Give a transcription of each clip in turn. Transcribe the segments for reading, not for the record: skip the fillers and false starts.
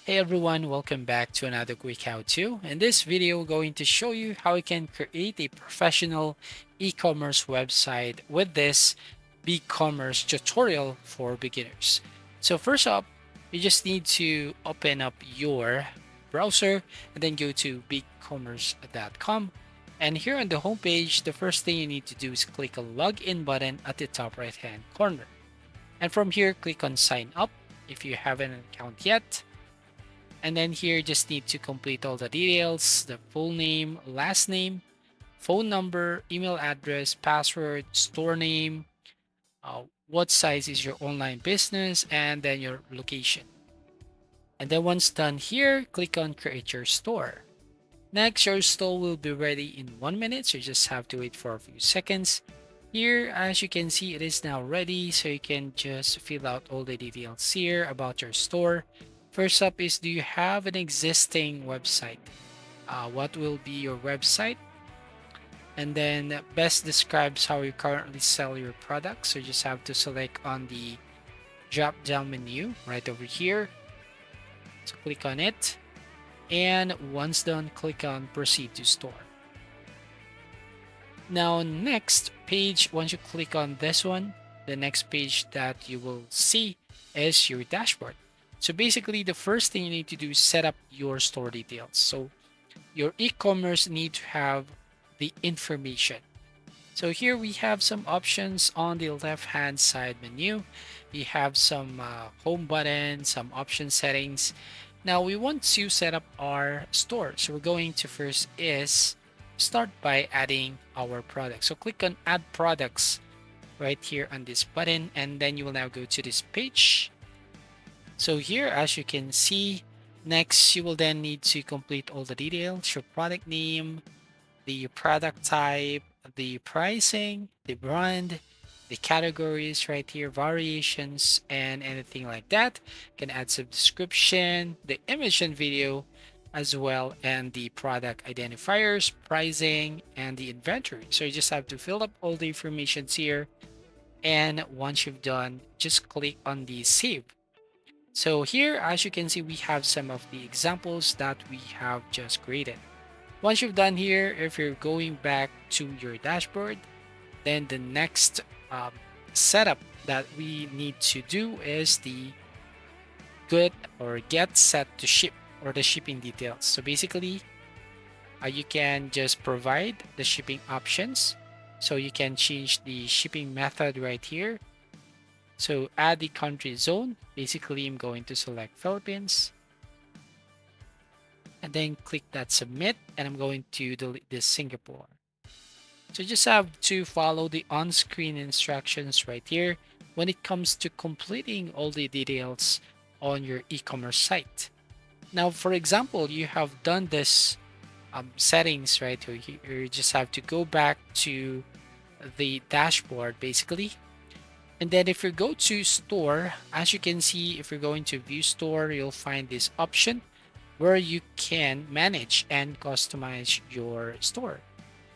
Hey everyone, welcome back to another quick how-to. In this video, we're going to show you how you can create a professional e-commerce website with this BigCommerce tutorial for beginners. So first up, you just need to open up your browser and then go to bigcommerce.com. And here on the homepage, the first thing you need to do is click a login button at the top right-hand corner. And from here, click on sign up if you haven't an account yet. And then here, just need to complete all the details, the full name, last name, phone number, email address, password, store name, what size is your online business, and then your location. And then once done here, click on create your store. Next, your store will be ready in 1 minute, so you just have to wait for a few seconds. Here, as you can see, it is now ready, so you can just fill out all the details here about your store. First up is, do you have an existing website? What will be your website? And then best describes how you currently sell your products. So you just have to select on the drop down menu right over here. So click on it. And once done, click on proceed to store. Now, next page, once you click on this one, the next page that you will see is your dashboard. So basically, the first thing you need to do is set up your store details. So your e-commerce need to have the information. So here we have some options on the left-hand side menu. We have some home button, some option settings. Now we want to set up our store. So we're going to first is start by adding our products. So click on add products right here on this button, and then you will now go to this page. So here, as you can see, next you will then need to complete all the details, your product name, the product type, the pricing, the brand, the categories right here, variations, and anything like that. You can add some description, the image and video as well, and the product identifiers, pricing, and the inventory. So you just have to fill up all the informations here. And once you've done, just click on the save. So here, as you can see, we have some of the examples that we have just created. Once you've done here, if you're going back to your dashboard, then the next um, setup that we need to do is the good or get set to ship or the shipping details. So basically, you can just provide the shipping options. So you can change the shipping method right here. So add the country zone. Basically, I'm going to select Philippines and then click that submit, and I'm going to delete this Singapore. So you just have to follow the on-screen instructions right here when it comes to completing all the details on your e-commerce site. Now, for example, you have done this settings right here. You just have to go back to the dashboard basically. And then if you go to store, as you can see, if you're going to view store, you'll find this option where you can manage and customize your store.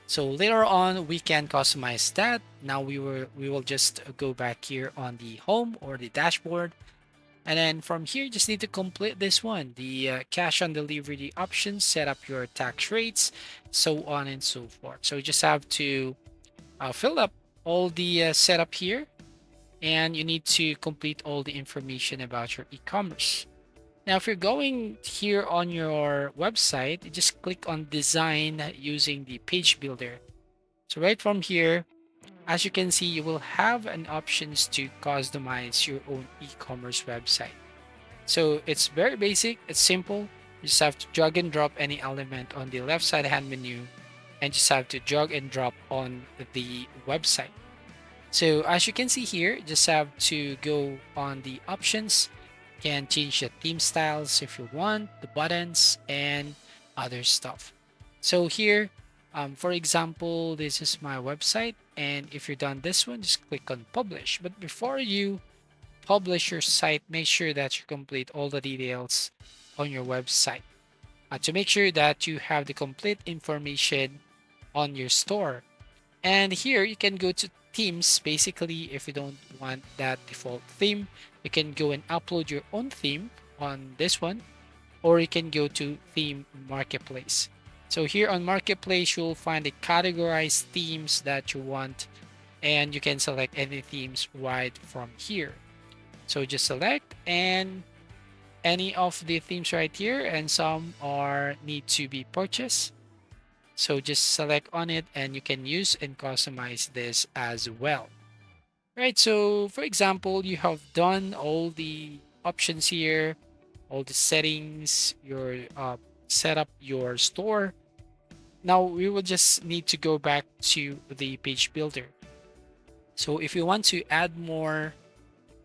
So later on, we can customize that. Now we will just go back here on the home or the dashboard. And then from here, just need to complete this one, the cash on delivery, the options, set up your tax rates, so on and so forth. So you just have to fill up all the setup here, and you need to complete all the information about your e-commerce. Now, if you're going here on your website, you just click on design using the page builder. So right from here, as you can see, you will have an options to customize your own e-commerce website. So it's very basic, it's simple. You just have to drag and drop any element on the left side hand menu and just have to drag and drop on the website. So as you can see here, just have to go on the options, can change the theme styles if you want, the buttons, and other stuff. So here, for example, this is my website, and if you're done this one, just click on publish. But before you publish your site, make sure that you complete all the details on your website to make sure that you have the complete information on your store. And here you can go to themes. Basically, if you don't want that default theme, you can go and upload your own theme on this one. or you can go to theme marketplace. So here on marketplace, you'll find the categorized themes that you want, and you can select any themes right from here. So just select and any of the themes right here, and some are need to be purchased. So just select on it and you can use and customize this as well. Right, so for example, you have done all the options here, all the settings, your set up your store. Now we will just need to go back to the page builder. So if you want to add more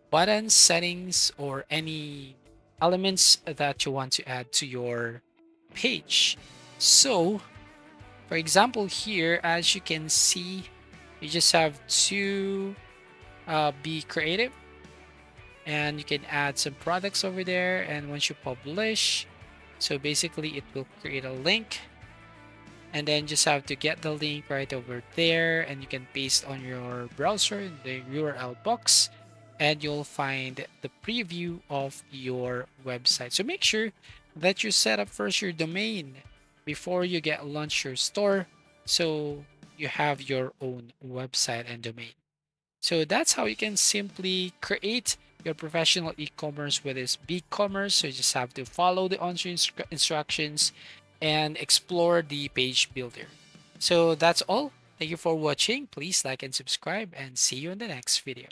buttons, settings, or any elements that you want to add to your page. So for example, here, as you can see, you just have to be creative, and you can add some products over there. And once you publish, so basically it will create a link, and then just have to get the link right over there, and you can paste on your browser in the URL box, and you'll find the preview of your website. So make sure that you set up first your domain before you get launch your store, so you have your own website and domain. So that's how you can simply create your professional e-commerce with this BigCommerce. So you just have to follow the on-screen instructions and explore the page builder. So that's all. Thank you for watching. Please like and subscribe, and see you in the next video.